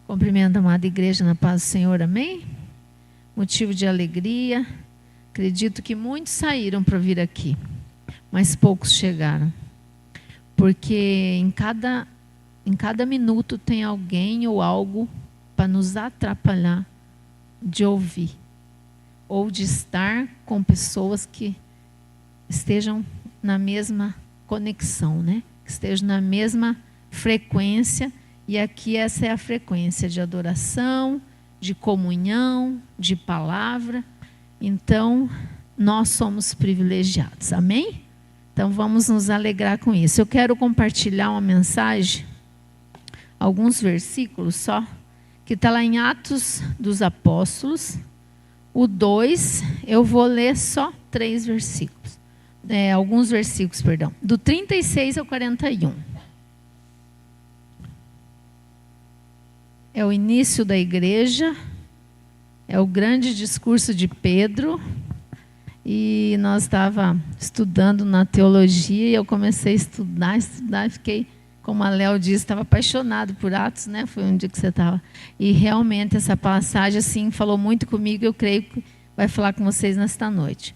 Cumprimento a amada igreja na paz do Senhor, amém? Motivo de alegria. Acredito que muitos saíram para vir aqui, mas poucos chegaram. Porque em cada minuto tem alguém ou algo para nos atrapalhar de ouvir. Ou de estar com pessoas que estejam na mesma conexão, né? Que estejam na mesma frequência. E aqui essa é a frequência de adoração, de comunhão, de palavra. Então, nós somos privilegiados, amém? Então, vamos nos alegrar com isso. Eu quero compartilhar uma mensagem, alguns versículos só, que está lá em Atos dos Apóstolos. O 2, eu vou ler só 3 versículos. Alguns versículos, perdão. Do 36 ao 41. É o início da igreja, é o grande discurso de Pedro, e nós estávamos estudando na teologia, e eu comecei a estudar, fiquei, como a Léo disse, estava apaixonado por Atos, né? Foi um dia que você estava. E realmente essa passagem assim, falou muito comigo, eu creio que vai falar com vocês nesta noite.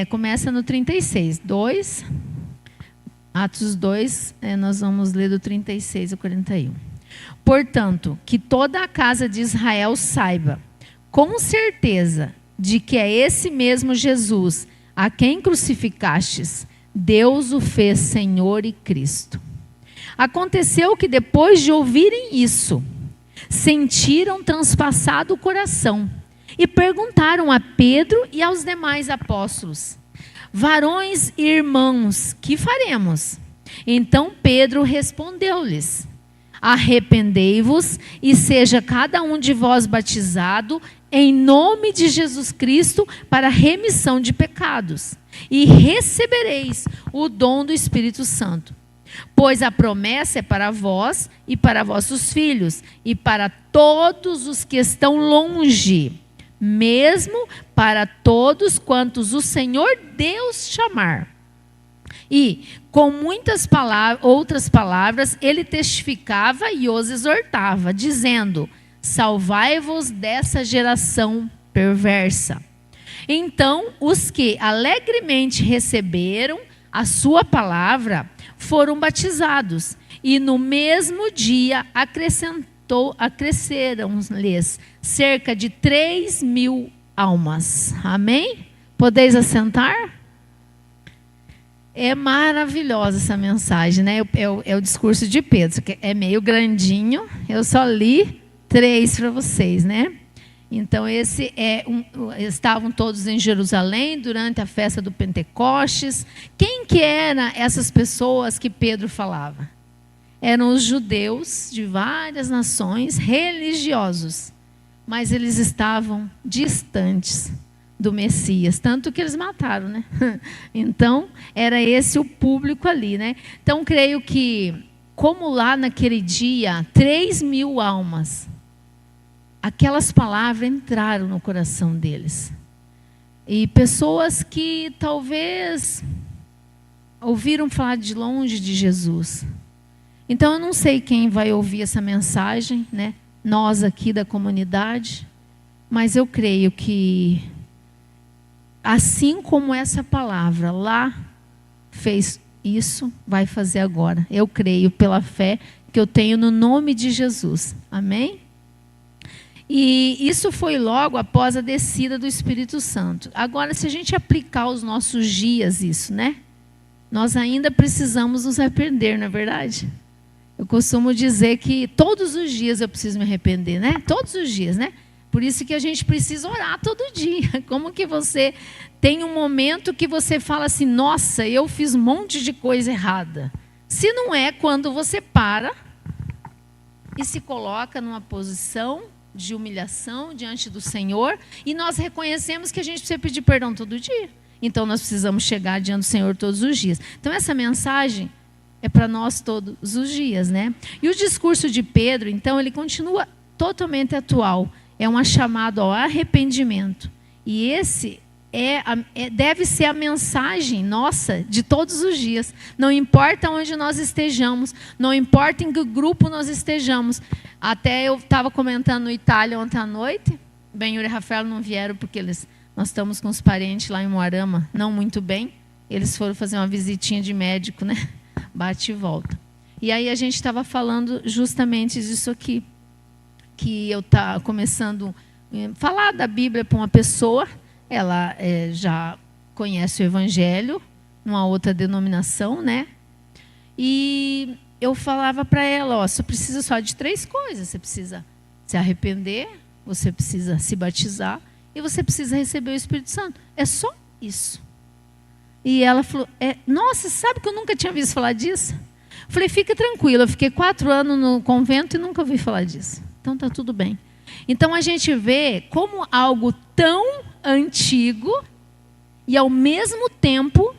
Começa no 36, 2, Atos 2, nós vamos ler do 36 ao 41. Portanto, que toda a casa de Israel saiba, com certeza, de que é esse mesmo Jesus, a quem crucificastes, Deus o fez Senhor e Cristo. Aconteceu que depois de ouvirem isso, sentiram transpassado o coração e perguntaram a Pedro e aos demais apóstolos: varões e irmãos, que faremos? Então Pedro respondeu-lhes: arrependei-vos e seja cada um de vós batizado em nome de Jesus Cristo para a remissão de pecados, e recebereis o dom do Espírito Santo. Pois a promessa é para vós e para vossos filhos e para todos os que estão longe, mesmo para todos quantos o Senhor Deus chamar. E, com muitas outras palavras, ele testificava e os exortava, dizendo: salvai-vos dessa geração perversa. Então, os que alegremente receberam a sua palavra foram batizados, e no mesmo dia acresceram-lhes cerca de 3.000 almas. Amém? Podeis assentar? É maravilhosa essa mensagem, né? É o discurso de Pedro, que é meio grandinho. Eu só li 3 para vocês, né? Então, estavam todos em Jerusalém durante a festa do Pentecostes. Quem que eram essas pessoas que Pedro falava? Eram os judeus de várias nações, religiosos. Mas eles estavam distantes do Messias, tanto que eles mataram, né? Então, era esse o público ali, né? Então, creio que, como lá naquele dia, 3.000 almas, aquelas palavras entraram no coração deles. E pessoas que talvez ouviram falar de longe de Jesus. Então, eu não sei quem vai ouvir essa mensagem, né? Nós aqui da comunidade, mas eu creio que assim como essa palavra lá fez isso, vai fazer agora. Eu creio pela fé que eu tenho no nome de Jesus. Amém? E isso foi logo após a descida do Espírito Santo. Agora, se a gente aplicar aos nossos dias isso, né? Nós ainda precisamos nos arrepender, não é verdade? Eu costumo dizer que todos os dias eu preciso me arrepender, né? Todos os dias, né? Por isso que a gente precisa orar todo dia. Como que você tem um momento que você fala assim: nossa, eu fiz um monte de coisa errada. Se não é quando você para e se coloca numa posição de humilhação diante do Senhor, e nós reconhecemos que a gente precisa pedir perdão todo dia. Então nós precisamos chegar diante do Senhor todos os dias. Então essa mensagem é para nós todos os dias, né? E o discurso de Pedro, então, ele continua totalmente atual. É uma chamada ao arrependimento. E esse deve ser a mensagem nossa de todos os dias. Não importa onde nós estejamos, não importa em que grupo nós estejamos. Até eu estava comentando no Itália ontem à noite, Benhur e Rafael não vieram porque nós estamos com os parentes lá em Moarama, não muito bem. Eles foram fazer uma visitinha de médico, né? Bate e volta. E aí a gente estava falando justamente disso aqui, que eu estava começando a falar da Bíblia para uma pessoa, ela já conhece o Evangelho, numa outra denominação, né? E eu falava para ela, ó, você precisa só de 3 coisas, você precisa se arrepender, você precisa se batizar e você precisa receber o Espírito Santo. É só isso. E ela falou, nossa, sabe que eu nunca tinha visto falar disso? Eu falei, fica tranquila, eu fiquei 4 anos no convento e nunca ouvi falar disso. Então está tudo bem. Então a gente vê como algo tão antigo e ao mesmo tempo,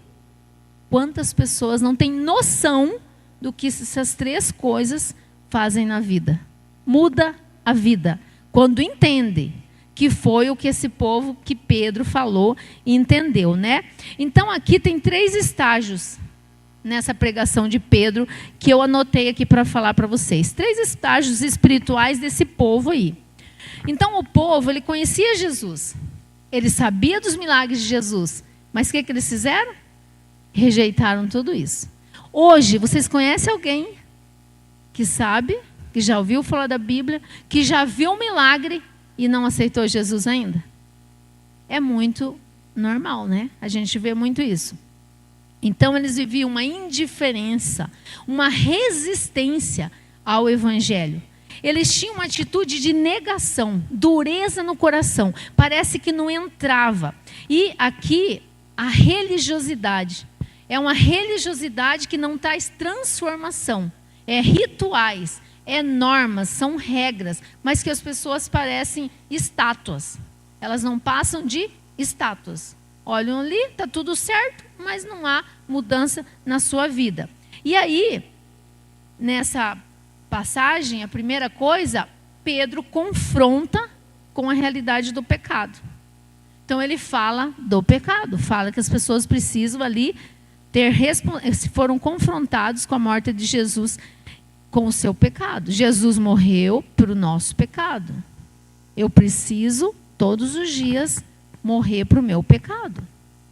quantas pessoas não têm noção do que essas 3 coisas fazem na vida. Muda a vida. Quando entende que foi o que esse povo que Pedro falou e entendeu, né? Então aqui tem 3 estágios nessa pregação de Pedro que eu anotei aqui para falar para vocês. 3 estágios espirituais desse povo aí. Então o povo, ele conhecia Jesus. Ele sabia dos milagres de Jesus. Mas o que eles fizeram? Rejeitaram tudo isso. Hoje, vocês conhecem alguém que sabe, que já ouviu falar da Bíblia, que já viu um milagre e não aceitou Jesus ainda? É muito normal, né? A gente vê muito isso. Então, eles viviam uma indiferença, uma resistência ao Evangelho. Eles tinham uma atitude de negação, dureza no coração. Parece que não entrava. E aqui, a religiosidade. É uma religiosidade que não traz transformação. É rituais, é normas, são regras, mas que as pessoas parecem estátuas. Elas não passam de estátuas. Olham ali, está tudo certo, mas não há mudança na sua vida. E aí, nessa passagem, a primeira coisa, Pedro confronta com a realidade do pecado. Então ele fala do pecado, fala que as pessoas precisam ali foram confrontados com a morte de Jesus, com o seu pecado. Jesus morreu para o nosso pecado. Eu preciso, todos os dias, morrer para o meu pecado.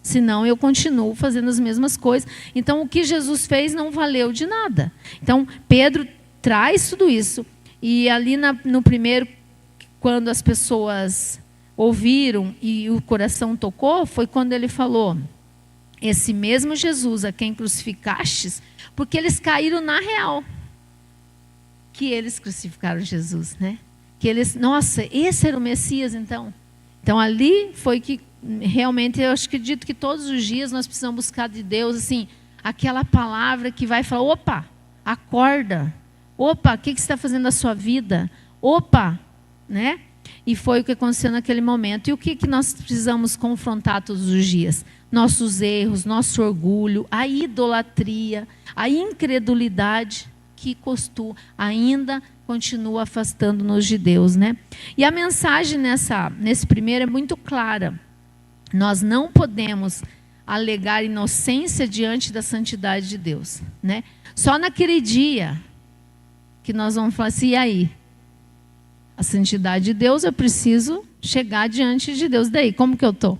Senão eu continuo fazendo as mesmas coisas. Então o que Jesus fez não valeu de nada. Então Pedro traz tudo isso. E ali no primeiro, quando as pessoas ouviram e o coração tocou, foi quando ele falou, esse mesmo Jesus a quem crucificastes, porque eles caíram na real. Que eles crucificaram Jesus, né? Que eles, nossa, esse era o Messias então. Então ali foi que realmente eu acredito que todos os dias nós precisamos buscar de Deus, assim, aquela palavra que vai falar, opa, acorda. Opa, o que você está fazendo na sua vida? Opa, né? E foi o que aconteceu naquele momento. E o que nós precisamos confrontar todos os dias? Nossos erros, nosso orgulho, a idolatria, a incredulidade que ainda continua afastando-nos de Deus, né? E a mensagem nesse primeiro é muito clara. Nós não podemos alegar inocência diante da santidade de Deus, né? Só naquele dia que nós vamos falar assim, e aí? A santidade de Deus, eu preciso chegar diante de Deus. Daí, como que eu estou?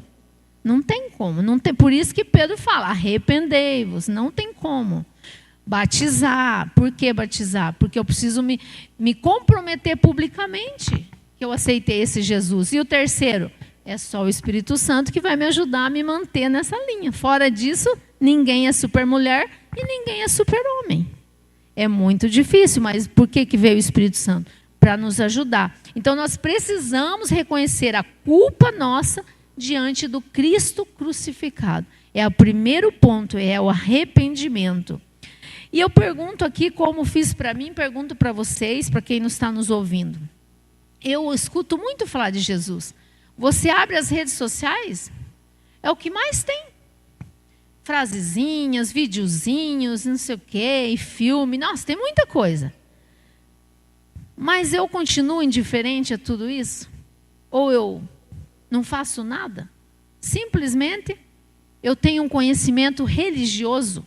Não tem como. Não tem, por isso que Pedro fala, arrependei-vos. Não tem como. Batizar. Por que batizar? Porque eu preciso me comprometer publicamente que eu aceitei esse Jesus. E o terceiro, é só o Espírito Santo que vai me ajudar a me manter nessa linha. Fora disso, ninguém é supermulher e ninguém é super-homem. É muito difícil, mas por que veio o Espírito Santo? Para nos ajudar. Então nós precisamos reconhecer a culpa nossa diante do Cristo crucificado. É o primeiro ponto, é o arrependimento. E eu pergunto aqui, como fiz para mim, pergunto para vocês, para quem não está nos ouvindo. Eu escuto muito falar de Jesus. Você abre as redes sociais, é o que mais tem. Frasezinhas, videozinhos, não sei o quê, e filme. Nossa, tem muita coisa. Mas eu continuo indiferente a tudo isso? Ou eu não faço nada? Simplesmente, eu tenho um conhecimento religioso.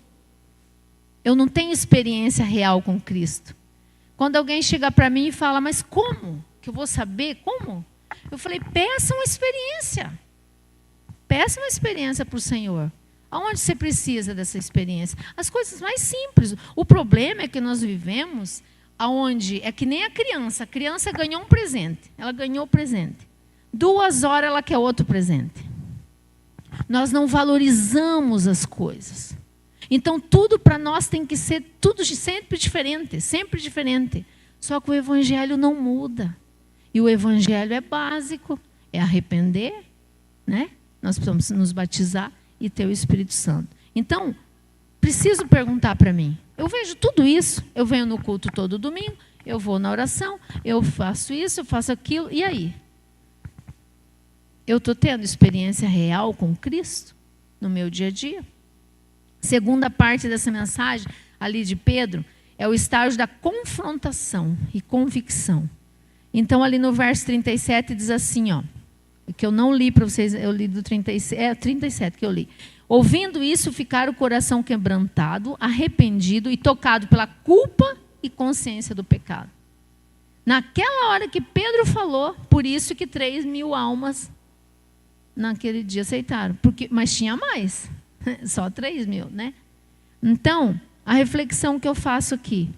Eu não tenho experiência real com Cristo. Quando alguém chega para mim e fala, mas como? Que eu vou saber como? Eu falei, peça uma experiência. Peça uma experiência para o Senhor. Aonde você precisa dessa experiência? As coisas mais simples. O problema é que nós vivemos aonde é que nem a criança. A criança ganhou um presente. Ela ganhou o presente. 2 horas ela quer outro presente. Nós não valorizamos as coisas. Então tudo para nós tem que ser tudo sempre diferente, sempre diferente. Só que o evangelho não muda. E o evangelho é básico, é arrepender, né? Nós precisamos nos batizar e ter o Espírito Santo. Então, preciso perguntar para mim. Eu vejo tudo isso, eu venho no culto todo domingo, eu vou na oração, eu faço isso, eu faço aquilo, e aí? Eu estou tendo experiência real com Cristo no meu dia a dia? Segunda parte dessa mensagem, ali de Pedro, é o estágio da confrontação e convicção. Então, ali no verso 37 diz assim, ó, que eu não li para vocês, eu li do 37 que eu li. Ouvindo isso, ficaram o coração quebrantado, arrependido e tocado pela culpa e consciência do pecado. Naquela hora que Pedro falou, por isso que 3.000 almas naquele dia aceitaram. Mas tinha mais, só 3.000, né? Então, a reflexão que eu faço aqui.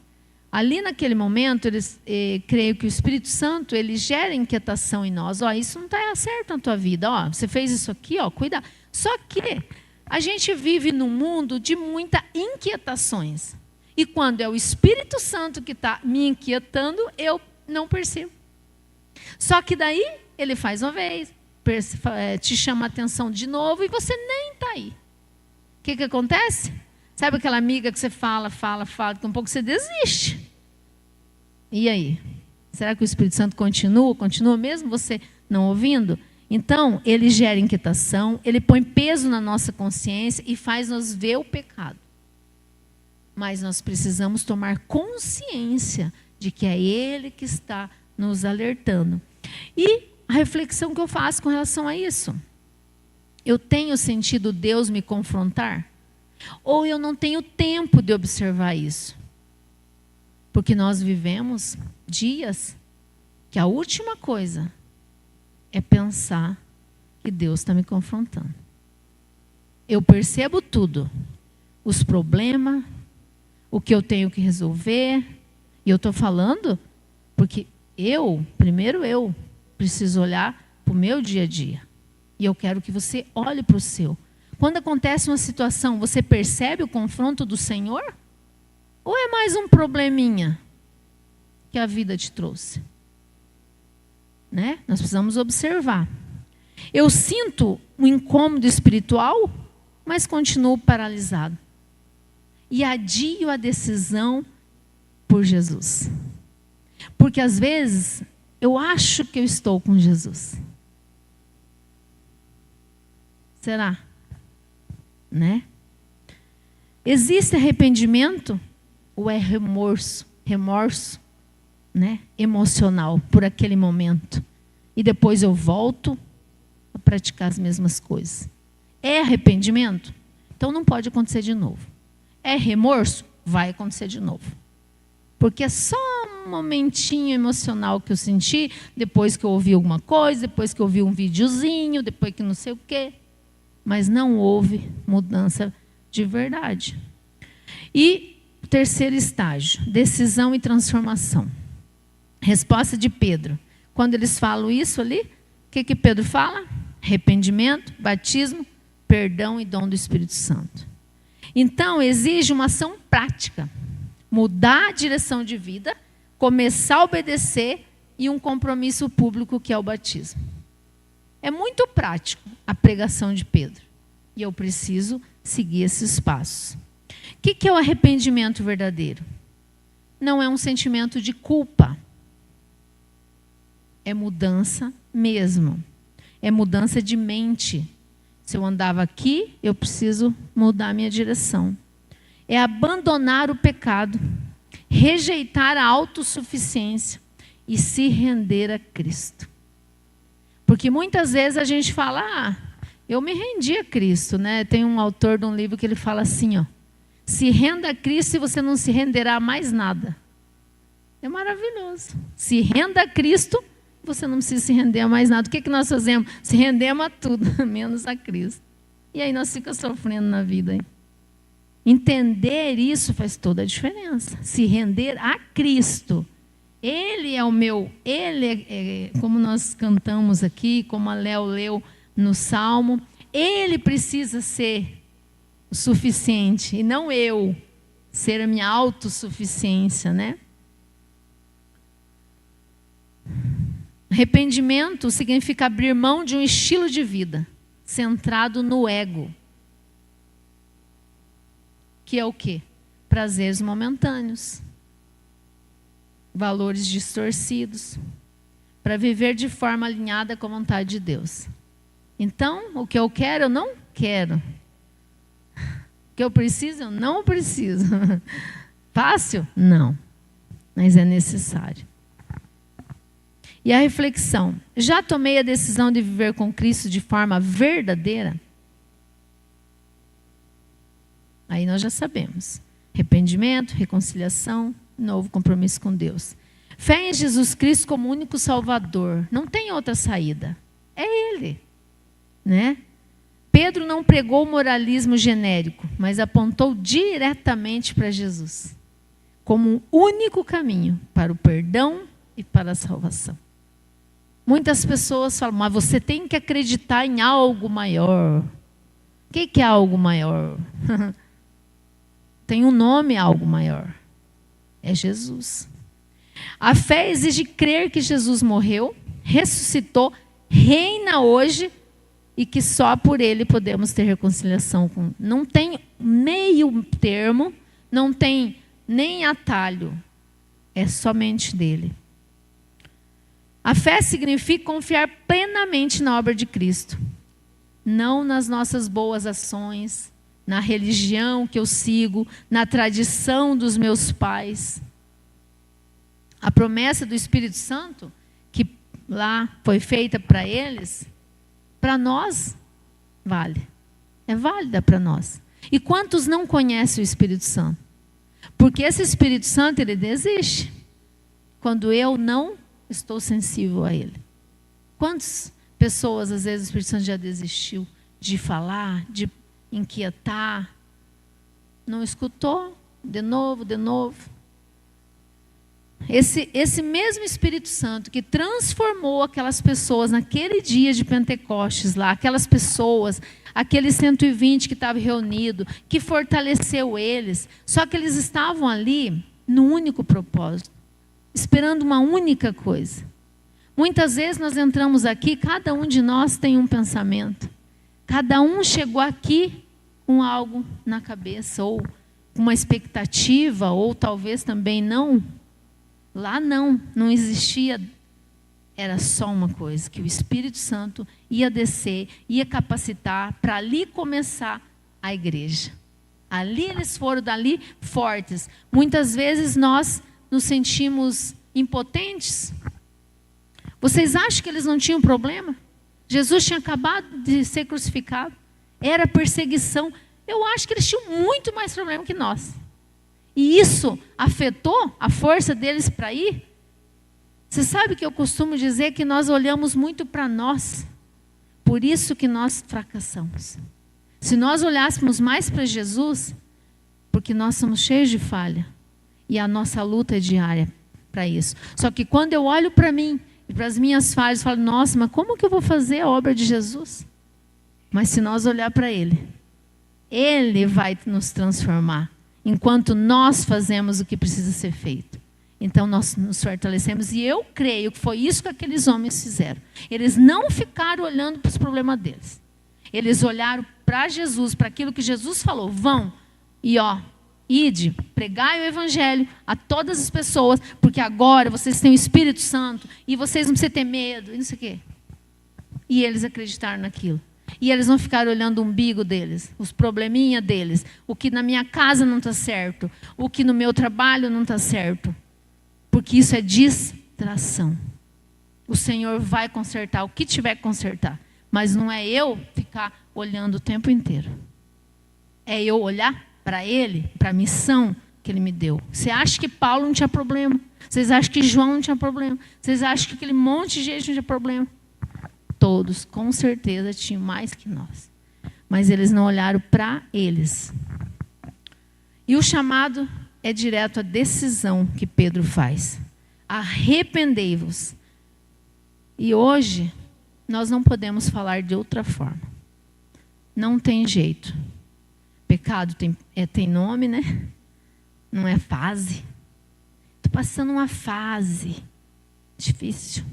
Ali naquele momento, creio que o Espírito Santo, ele gera inquietação em nós. Ó, isso não está certo na tua vida. Ó, você fez isso aqui, ó, cuida. Só que a gente vive num mundo de muitas inquietações. E quando é o Espírito Santo que está me inquietando, eu não percebo. Só que daí, ele faz uma vez, te chama a atenção de novo e você nem está aí. O que acontece? Sabe aquela amiga que você fala, que um pouco você desiste. E aí? Será que o Espírito Santo continua mesmo você não ouvindo? Então, ele gera inquietação, ele põe peso na nossa consciência e faz nos ver o pecado. Mas nós precisamos tomar consciência de que é ele que está nos alertando. E a reflexão que eu faço com relação a isso? Eu tenho sentido Deus me confrontar? Ou eu não tenho tempo de observar isso? Porque nós vivemos dias que a última coisa é pensar que Deus está me confrontando. Eu percebo tudo. Os problemas, o que eu tenho que resolver. E eu estou falando porque primeiro eu preciso olhar para o meu dia a dia. E eu quero que você olhe para o seu. Quando acontece uma situação, você percebe o confronto do Senhor? Ou é mais um probleminha que a vida te trouxe? Né? Nós precisamos observar. Eu sinto um incômodo espiritual, mas continuo paralisado. E adio a decisão por Jesus. Porque às vezes eu acho que eu estou com Jesus. Será? Né? Existe arrependimento ou é remorso, né? Emocional por aquele momento. E depois eu volto a praticar as mesmas coisas. É arrependimento? Então não pode acontecer de novo. É remorso? Vai acontecer de novo. Porque é só um momentinho emocional que eu senti, depois que eu ouvi alguma coisa, depois que eu ouvi um videozinho, depois que não sei o quê. Mas não houve mudança de verdade. E o terceiro estágio, decisão e transformação. Resposta de Pedro. Quando eles falam isso ali, o que Pedro fala? Arrependimento, batismo, perdão e dom do Espírito Santo. Então, exige uma ação prática. Mudar a direção de vida, começar a obedecer e um compromisso público que é o batismo. É muito prático a pregação de Pedro. E eu preciso seguir esses passos. O que é o arrependimento verdadeiro? Não é um sentimento de culpa. É mudança mesmo. É mudança de mente. Se eu andava aqui, eu preciso mudar a minha direção. É abandonar o pecado, rejeitar a autossuficiência e se render a Cristo. Porque muitas vezes a gente fala, Eu me rendi a Cristo, né? Tem um autor de um livro que ele fala assim, ó: se renda a Cristo e você não se renderá a mais nada. É maravilhoso. Se renda a Cristo, você não precisa se render a mais nada. O que nós fazemos? Se rendemos a tudo, menos a Cristo. E aí nós ficamos sofrendo na vida. Hein? Entender isso faz toda a diferença. Se render a Cristo. Ele é o meu, Ele é, como nós cantamos aqui, como a Léo leu no Salmo, Ele precisa ser o suficiente, e não eu ser a minha autossuficiência, né? Arrependimento significa abrir mão de um estilo de vida centrado no ego. Que é o quê? Prazeres momentâneos. Valores distorcidos. Para viver de forma alinhada com a vontade de Deus. Então, o que eu quero, eu não quero. O que eu preciso, eu não preciso. Fácil? Não. Mas é necessário. E a reflexão: já tomei a decisão de viver com Cristo de forma verdadeira? Aí nós já sabemos. Arrependimento, reconciliação, novo compromisso com Deus. Fé em Jesus Cristo como único Salvador. Não tem outra saída. É Ele. Né? Pedro não pregou o moralismo genérico, mas apontou diretamente para Jesus. Como um único caminho para o perdão e para a salvação. Muitas pessoas falam, mas você tem que acreditar em algo maior. O que é algo maior? Tem um nome, algo maior. É Jesus. A fé exige crer que Jesus morreu, ressuscitou, reina hoje e que só por Ele podemos ter reconciliação com. Não tem meio termo, não tem nem atalho. É somente dele. A fé significa confiar plenamente na obra de Cristo. Não nas nossas boas ações, na religião que eu sigo, na tradição dos meus pais. A promessa do Espírito Santo, que lá foi feita para eles, para nós, vale. É válida para nós. E quantos não conhecem o Espírito Santo? Porque esse Espírito Santo, ele desiste. Quando eu não estou sensível a ele. Quantas pessoas, às vezes, o Espírito Santo já desistiu de falar, de inquietar? Não escutou? De novo, de novo. Esse mesmo Espírito Santo que transformou aquelas pessoas naquele dia de Pentecostes lá, aquelas pessoas, aqueles 120 que estavam reunidos, que fortaleceu eles, só que eles estavam ali num único propósito, esperando uma única coisa. Muitas vezes nós entramos aqui, cada um de nós tem um pensamento. Cada um chegou aqui com algo na cabeça, ou uma expectativa, ou talvez também não. Lá não existia, era só uma coisa, que o Espírito Santo ia descer, ia capacitar para ali começar a igreja. Ali eles foram dali fortes. Muitas vezes nós nos sentimos impotentes. Vocês acham que eles não tinham problema? Jesus tinha acabado de ser crucificado. Era perseguição. Eu acho que eles tinham muito mais problema que nós. E isso afetou a força deles para ir? Você sabe que eu costumo dizer que nós olhamos muito para nós. Por isso que nós fracassamos. Se nós olhássemos mais para Jesus, porque nós somos cheios de falha. E a nossa luta é diária para isso. Só que quando eu olho para mim e para as minhas falhas, eu falo, nossa, mas como que eu vou fazer a obra de Jesus? Mas se nós olhar para Ele, Ele vai nos transformar. Enquanto nós fazemos o que precisa ser feito. Então nós nos fortalecemos. E eu creio que foi isso que aqueles homens fizeram. Eles não ficaram olhando para os problemas deles. Eles olharam para Jesus, para aquilo que Jesus falou. Vão e ide, pregai o evangelho a todas as pessoas, porque agora vocês têm o Espírito Santo e vocês não precisam ter medo, e não sei o quê. E eles acreditaram naquilo. E eles não ficaram olhando o umbigo deles, os probleminhas deles, o que na minha casa não está certo, o que no meu trabalho não está certo. Porque isso é distração. O Senhor vai consertar o que tiver que consertar. Mas não é eu ficar olhando o tempo inteiro. É eu olhar para Ele, para a missão que Ele me deu. Você acha que Paulo não tinha problema? Vocês acham que João não tinha problema? Vocês acham que aquele monte de gente não tinha problema? Todos, com certeza, tinham mais que nós. Mas eles não olharam para eles. E o chamado é direto à decisão que Pedro faz. Arrependei-vos. E hoje, nós não podemos falar de outra forma. Não tem jeito. Pecado tem nome, né? Não é fase. Estou passando uma fase difícil.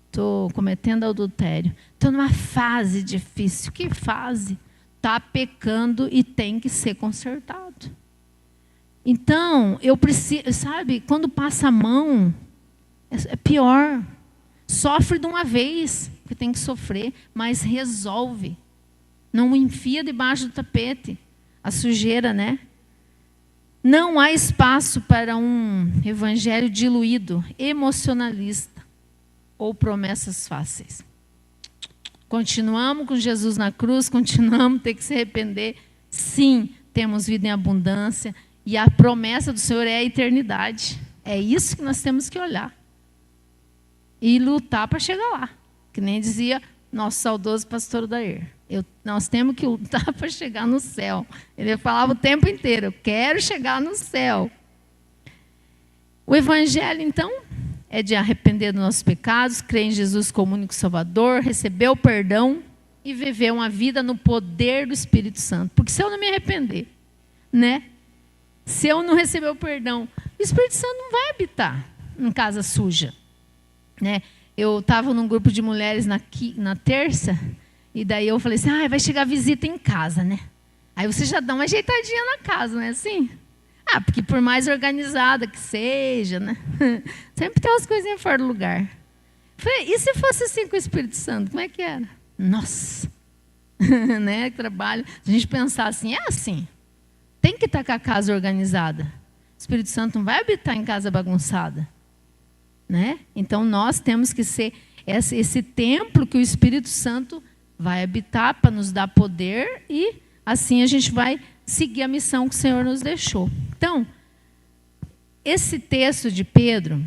Estou cometendo adultério. Estou numa fase difícil. Que fase? Está pecando e tem que ser consertado. Então, eu preciso, sabe, quando passa a mão, é pior. Sofre de uma vez, que tem que sofrer, mas resolve. Não enfia debaixo do tapete a sujeira, né? Não há espaço para um evangelho diluído, emocionalista ou promessas fáceis. Continuamos com Jesus na cruz, continuamos a ter que se arrepender. Sim, temos vida em abundância e a promessa do Senhor é a eternidade. É isso que nós temos que olhar. E lutar para chegar lá. Que nem dizia nosso saudoso pastor Odair. Nós temos que lutar para chegar no céu. Ele falava o tempo inteiro, eu quero chegar no céu. O evangelho, então, é de arrepender dos nossos pecados, crer em Jesus como único Salvador, receber o perdão e viver uma vida no poder do Espírito Santo. Porque se eu não me arrepender, né? Se eu não receber o perdão, o Espírito Santo não vai habitar em casa suja. Né? Eu estava num grupo de mulheres na terça, e daí eu falei assim, vai chegar visita em casa, né? Aí você já dá uma ajeitadinha na casa, não é assim? Porque por mais organizada que seja, né? Sempre tem umas coisinhas fora do lugar. Falei, e se fosse assim com o Espírito Santo, como é que era? Nossa! Né? Trabalho. Se a gente pensar assim, é assim. Tem que estar com a casa organizada. O Espírito Santo não vai habitar em casa bagunçada. Né? Então nós temos que ser esse templo que o Espírito Santo vai habitar para nos dar poder e assim a gente vai seguir a missão que o Senhor nos deixou. Então, esse texto de Pedro,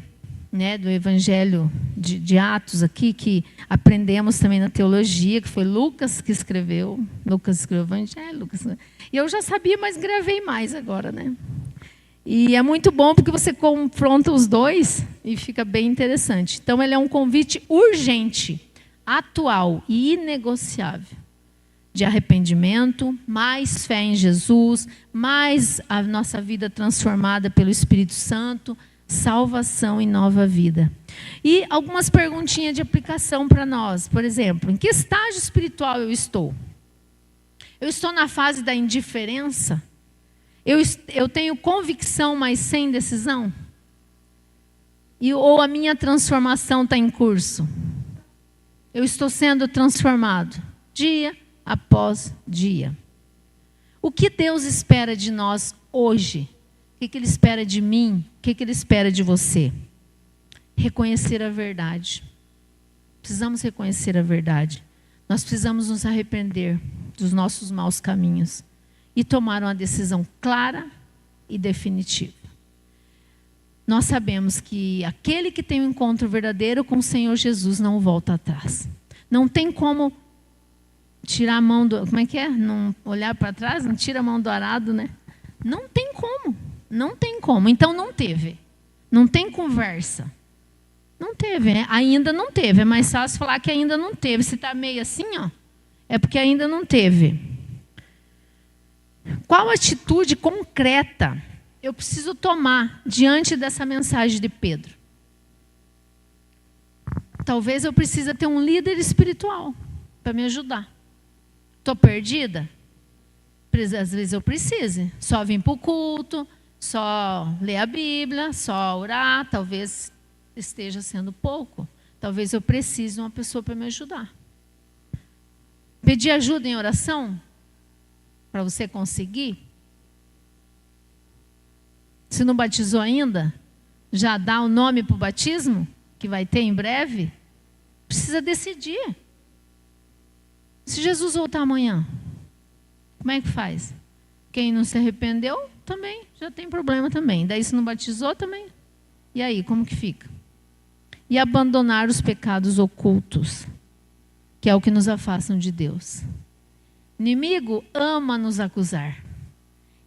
né, do Evangelho de Atos aqui, que aprendemos também na teologia, que foi Lucas que escreveu. Lucas escreveu o Evangelho. E eu já sabia, mas gravei mais agora, né? E é muito bom porque você confronta os dois e fica bem interessante. Então, ele é um convite urgente, atual e inegociável. De arrependimento, mais fé em Jesus, mais a nossa vida transformada pelo Espírito Santo, salvação e nova vida. E algumas perguntinhas de aplicação para nós. Por exemplo, em que estágio espiritual eu estou? Eu estou na fase da indiferença? Eu tenho convicção, mas sem decisão? Ou a minha transformação está em curso? Eu estou sendo transformado dia após dia. O que Deus espera de nós hoje? O que Ele espera de mim? O que Ele espera de você? Reconhecer a verdade. Precisamos reconhecer a verdade. Nós precisamos nos arrepender dos nossos maus caminhos e tomar uma decisão clara e definitiva. Nós sabemos que aquele que tem um encontro verdadeiro com o Senhor Jesus não volta atrás. Não tem como tirar a mão do... Como é que é? Não olhar para trás? Não tira a mão do arado, né? Não tem como. Não tem como. Então não teve. Não tem conversa. Não teve, né? Ainda não teve. É mais fácil falar que ainda não teve. Se está meio assim, ó, é porque ainda não teve. Qual atitude concreta eu preciso tomar diante dessa mensagem de Pedro? Talvez eu precise ter um líder espiritual para me ajudar. Estou perdida? Às vezes eu preciso. Só vim para o culto, só ler a Bíblia, só orar. Talvez esteja sendo pouco. Talvez eu precise de uma pessoa para me ajudar. Pedir ajuda em oração? Para você conseguir? Se não batizou ainda, já dá o nome para o batismo, que vai ter em breve? Precisa decidir. Se Jesus voltar amanhã, como é que faz? Quem não se arrependeu, também já tem problema também. Daí se não batizou também. E aí, como que fica? E abandonar os pecados ocultos, que é o que nos afastam de Deus. O inimigo ama nos acusar.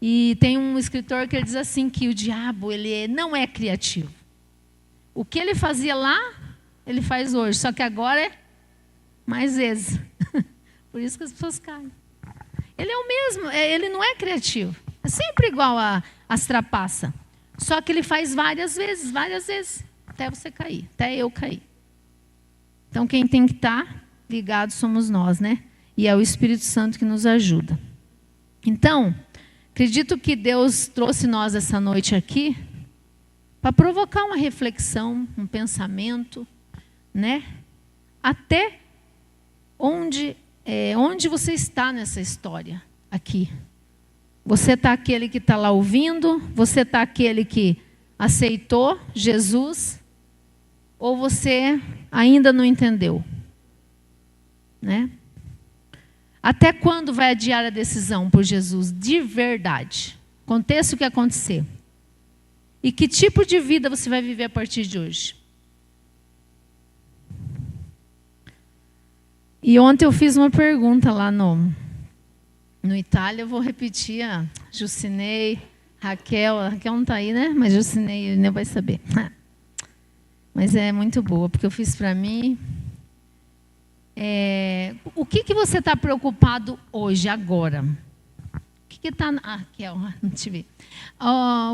E tem um escritor que ele diz assim, que o diabo não é criativo. O que ele fazia lá, ele faz hoje. Só que agora é mais vezes. Por isso que as pessoas caem. Ele é o mesmo, ele não é criativo. É sempre igual às trapaças. Só que ele faz várias vezes, até você cair, até eu cair. Então quem tem que estar ligado somos nós, né? E é o Espírito Santo que nos ajuda. Então, acredito que Deus trouxe nós essa noite aqui para provocar uma reflexão, um pensamento, né? Até onde você está nessa história aqui. Você está aquele que está lá ouvindo? Você está aquele que aceitou Jesus? Ou você ainda não entendeu? Né? Até quando vai adiar a decisão por Jesus de verdade? Aconteça o que acontecer. E que tipo de vida você vai viver a partir de hoje? E ontem eu fiz uma pergunta lá no Itália, eu vou repetir, a Jucinei, Raquel, a Raquel não está aí, né? Mas Jucinei nem vai saber. Mas é muito boa, porque eu fiz para mim. O que você está preocupado hoje, agora? O que está... Raquel, não te vi.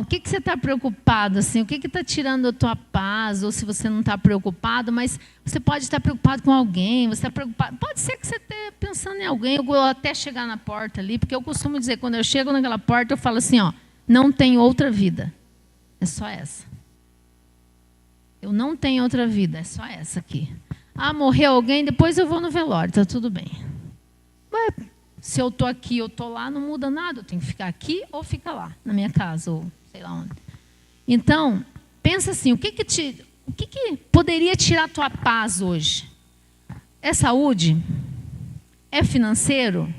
O que você está preocupado? Assim, o que está tirando a tua paz? Ou se você não está preocupado, mas você pode estar preocupado com alguém, você está preocupado. Pode ser que você esteja pensando em alguém, eu vou até chegar na porta ali, porque eu costumo dizer, quando eu chego naquela porta, eu falo assim, não tenho outra vida. É só essa. Eu não tenho outra vida, é só essa aqui. Morreu alguém, depois eu vou no velório, está tudo bem. Mas se eu estou aqui, eu estou lá, não muda nada. Eu tenho que ficar aqui ou ficar lá, na minha casa, ou sei lá onde. Então, pensa assim, o que poderia tirar a tua paz hoje? É saúde? É financeiro? O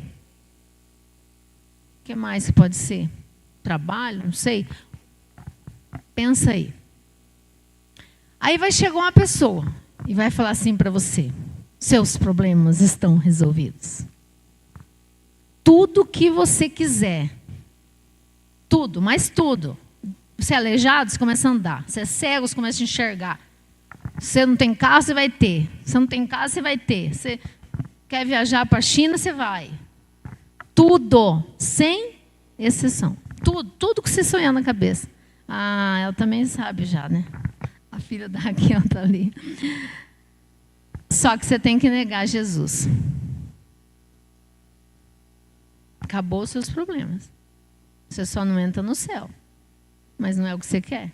que mais pode ser? Trabalho? Não sei. Pensa aí. Aí vai chegar uma pessoa e vai falar assim para você: seus problemas estão resolvidos. Tudo que você quiser. Tudo, mas tudo. Você é aleijado, você começa a andar. Você é cego, você começa a enxergar. Você não tem carro, você vai ter. Você não tem casa, você vai ter. Você quer viajar para a China, você vai. Tudo, sem exceção. Tudo que você sonhar na cabeça. Ela também sabe já, né? A filha da Raquel está ali. Só que você tem que negar Jesus. Acabou os seus problemas. Você só não entra no céu. Mas não é o que você quer.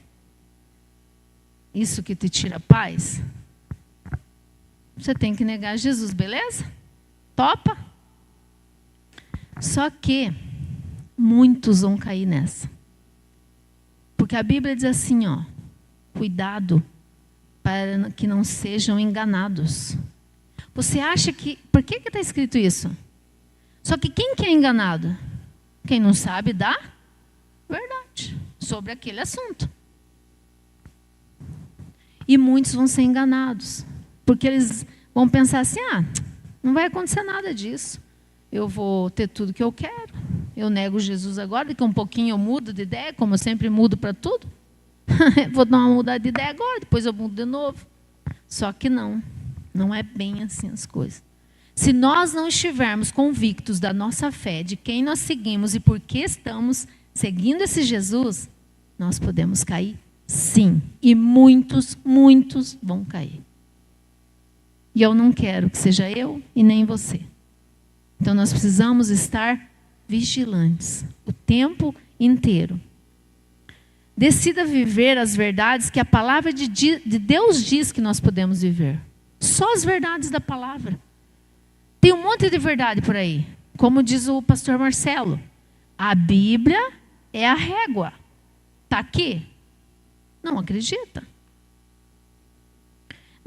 Isso que te tira paz. Você tem que negar Jesus, beleza? Topa? Só que muitos vão cair nessa. Porque a Bíblia diz assim, cuidado para que não sejam enganados. Você acha que... Por que está escrito isso? Só que quem que é enganado? Quem não sabe da verdade sobre aquele assunto. E muitos vão ser enganados. Porque eles vão pensar assim, não vai acontecer nada disso. Eu vou ter tudo que eu quero. Eu nego Jesus agora, daqui a um pouquinho eu mudo de ideia, como eu sempre mudo para tudo. Vou dar uma mudada de ideia agora, depois eu mudo de novo. Só que não é bem assim as coisas. Se nós não estivermos convictos da nossa fé, de quem nós seguimos e por que estamos seguindo esse Jesus, nós podemos cair, sim. E muitos vão cair. E eu não quero que seja eu e nem você. Então nós precisamos estar vigilantes o tempo inteiro. Decida viver as verdades que a palavra de Deus diz que nós podemos viver. Só as verdades da palavra. Tem um monte de verdade por aí. Como diz o pastor Marcelo, a Bíblia é a régua. Está aqui? Não acredita.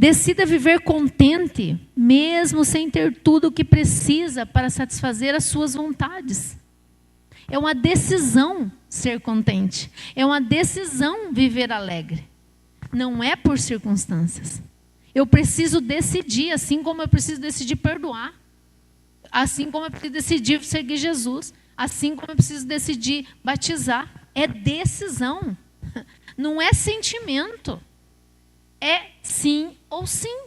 Decida viver contente, mesmo sem ter tudo o que precisa para satisfazer as suas vontades. É uma decisão ser contente. É uma decisão viver alegre. Não é por circunstâncias. Eu preciso decidir, assim como eu preciso decidir perdoar. Assim como eu preciso decidir seguir Jesus. Assim como eu preciso decidir batizar. É decisão. Não é sentimento. É sim ou sim.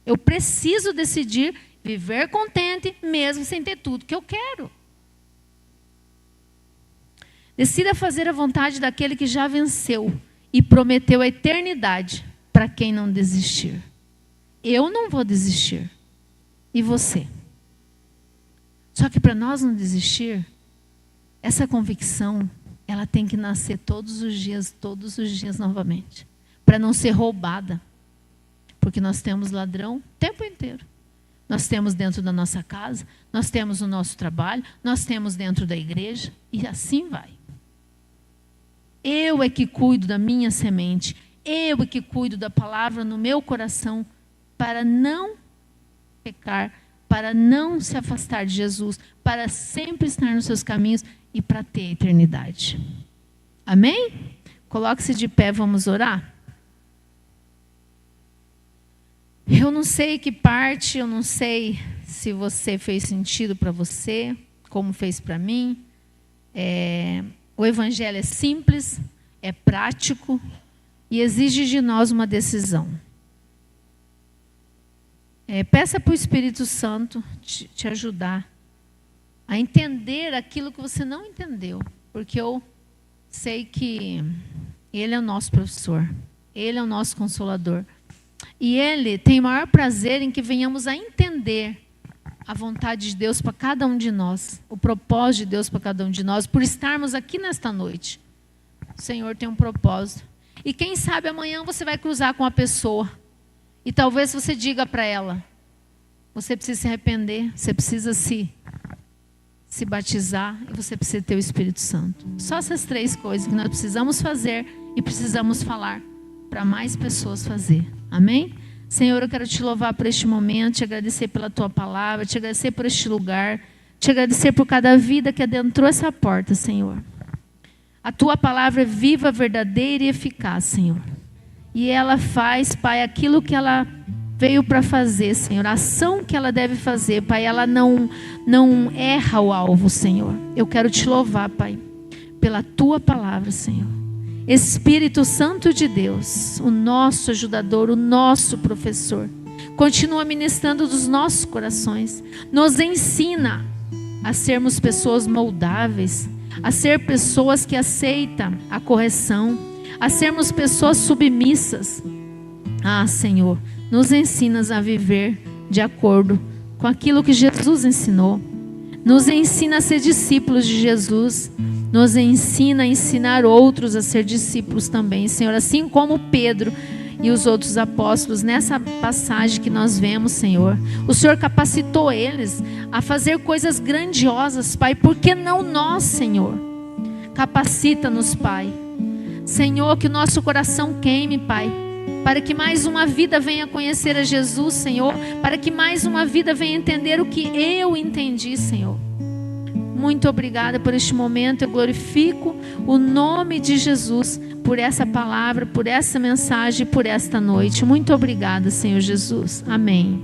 Eu preciso decidir viver contente, mesmo sem ter tudo que eu quero. Decida fazer a vontade daquele que já venceu e prometeu a eternidade para quem não desistir. Eu não vou desistir. E você? Só que para nós não desistir, essa convicção, ela tem que nascer todos os dias novamente. Para não ser roubada. Porque nós temos ladrão o tempo inteiro. Nós temos dentro da nossa casa, nós temos no nosso trabalho, nós temos dentro da igreja, e assim vai. Eu é que cuido da minha semente, eu é que cuido da palavra no meu coração, para não pecar, para não se afastar de Jesus, para sempre estar nos seus caminhos e para ter eternidade. Amém? Coloque-se de pé, vamos orar? Eu não sei que parte, eu não sei se você fez sentido para você, como fez para mim. O evangelho é simples, é prático e exige de nós uma decisão. Peça para o Espírito Santo te ajudar a entender aquilo que você não entendeu, porque eu sei que Ele é o nosso professor, Ele é o nosso consolador. E Ele tem maior prazer em que venhamos a entender a vontade de Deus para cada um de nós, o propósito de Deus para cada um de nós, por estarmos aqui nesta noite. O Senhor tem um propósito. E quem sabe amanhã você vai cruzar com a pessoa e talvez você diga para ela, você precisa se arrepender, você precisa se batizar e você precisa ter o Espírito Santo. Só essas 3 coisas que nós precisamos fazer e precisamos falar para mais pessoas fazer. Amém? Senhor, eu quero te louvar por este momento, te agradecer pela tua palavra, te agradecer por este lugar, te agradecer por cada vida que adentrou essa porta, Senhor. A tua palavra é viva, verdadeira e eficaz, Senhor. E ela faz, Pai, aquilo que ela veio para fazer, Senhor. A ação que ela deve fazer, Pai, ela não erra o alvo, Senhor. Eu quero te louvar, Pai, pela tua palavra, Senhor. Espírito Santo de Deus, o nosso ajudador, o nosso professor, continua ministrando dos nossos corações, nos ensina a sermos pessoas moldáveis, a ser pessoas que aceitam a correção, a sermos pessoas submissas. Senhor, nos ensinas a viver de acordo com aquilo que Jesus ensinou, nos ensina a ser discípulos de Jesus, nos ensina a ensinar outros a ser discípulos também, Senhor. Assim como Pedro e os outros apóstolos, nessa passagem que nós vemos, Senhor. O Senhor capacitou eles a fazer coisas grandiosas, Pai. Por que não nós, Senhor? Capacita-nos, Pai. Senhor, que o nosso coração queime, Pai. Para que mais uma vida venha conhecer a Jesus, Senhor. Para que mais uma vida venha entender o que eu entendi, Senhor. Muito obrigada por este momento. Eu glorifico o nome de Jesus por essa palavra, por essa mensagem, por esta noite. Muito obrigada, Senhor Jesus. Amém.